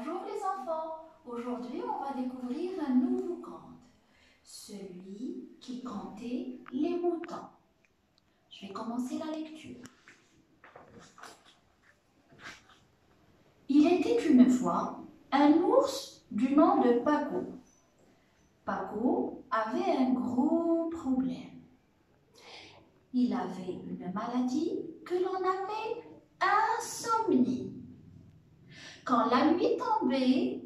Bonjour les enfants, aujourd'hui on va découvrir un nouveau conte, celui qui contait les moutons. Je vais commencer la lecture. Il était une fois un ours du nom de Paco. Paco avait un gros problème. Il avait une maladie que l'on appelle insomnie. Quand la nuit tombait,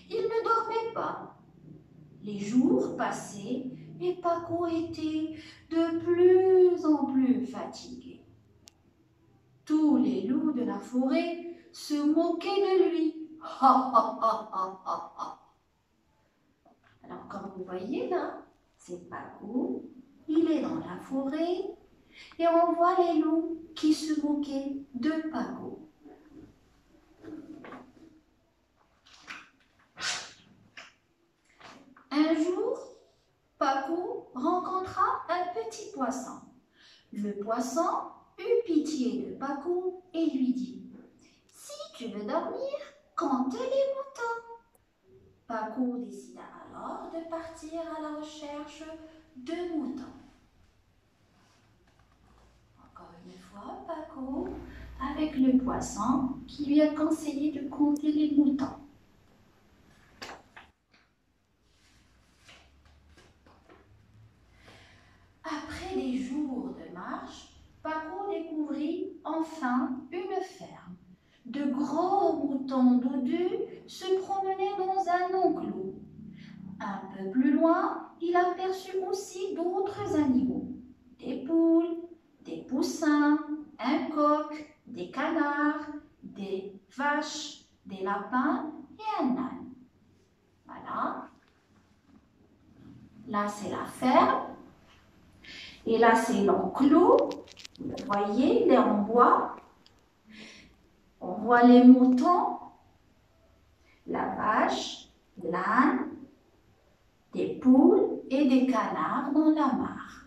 il ne dormait pas. Les jours passaient et Paco était de plus en plus fatigué. Tous les loups de la forêt se moquaient de lui. Alors comme vous voyez là, c'est Paco, il est dans la forêt et on voit les loups qui se moquaient de Paco. Un jour, Paco rencontra un petit poisson. Le poisson eut pitié de Paco et lui dit « Si tu veux dormir, compte les moutons. » Paco décida alors de partir à la recherche de moutons. Encore une fois, Paco, avec le poisson, qui lui a conseillé de compter les moutons. Après des jours de marche, Paco découvrit enfin une ferme. De gros moutons dodus se promenaient dans un enclos. Un peu plus loin, il aperçut aussi d'autres animaux. Des poules, des poussins, un coq, des canards, des vaches, des lapins et un âne. Voilà. Là, c'est la ferme. Et là, c'est l'enclos. Vous voyez, il est en bois. On voit les moutons, la vache, l'âne, des poules et des canards dans la mare.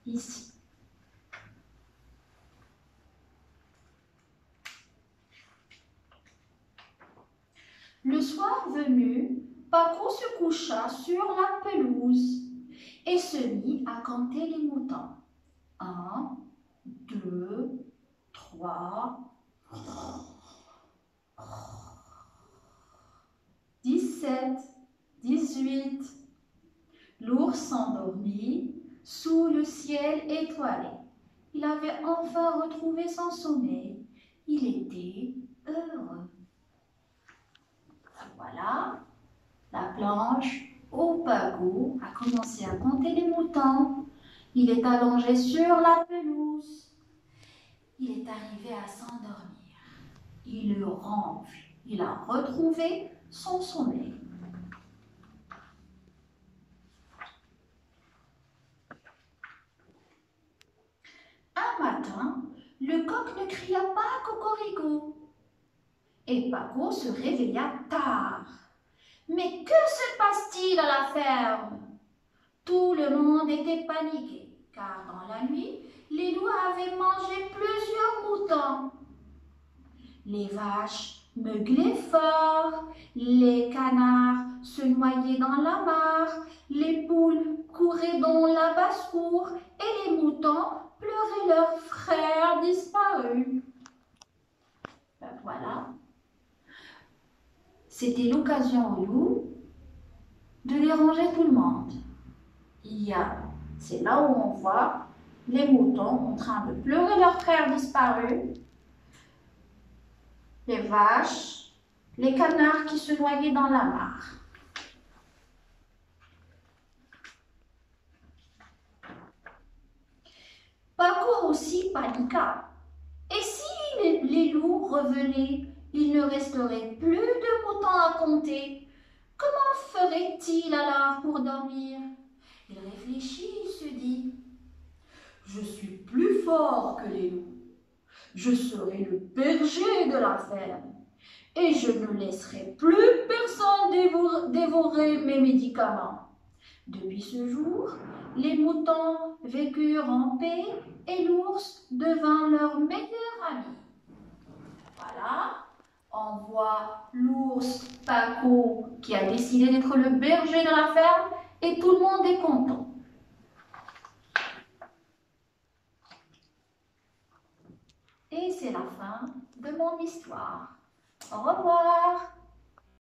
Ici. Le soir venu, Paco se coucha sur la pelouse et se mit à compter les moutons. 1, 2, 3, 17, 18. L'ours s'endormit sous le ciel étoilé. Il avait enfin retrouvé son sommeil. Il était heureux. Voilà, la planche où Paco a commencé à compter les moutons. Il est allongé sur la pelouse. Il est arrivé à s'endormir. Il ronfle. Il a retrouvé son sommeil. Un matin, le coq ne cria pas cocorico. Et Paco se réveilla tard. Mais que se passe-t-il à la ferme? Tout le monde était paniqué, car dans la nuit, les loups avaient mangé plusieurs moutons. Les vaches meuglaient fort, les canards se noyaient dans la mare, les poules couraient dans la basse-cour et les moutons pleuraient leurs frères disparus. Ben voilà. C'était l'occasion au loup de déranger tout le monde. C'est là où on voit les moutons en train de pleurer leurs frères disparus, les vaches, les canards qui se noyaient dans la mare. Paco aussi paniqua. Et si les loups revenaient, il ne resterait plus de moutons à compter. Comment ferait-il alors pour dormir? Il réfléchit, il se dit « Je suis plus fort que les loups. Je serai le berger de la ferme et je ne laisserai plus personne dévorer mes médicaments. » Depuis ce jour, les moutons vécurent en paix et l'ours devint leur meilleur ami. Voilà, voit l'ours Paco qui a décidé d'être le berger de la ferme et tout le monde est content. Et c'est la fin de mon histoire. Au revoir.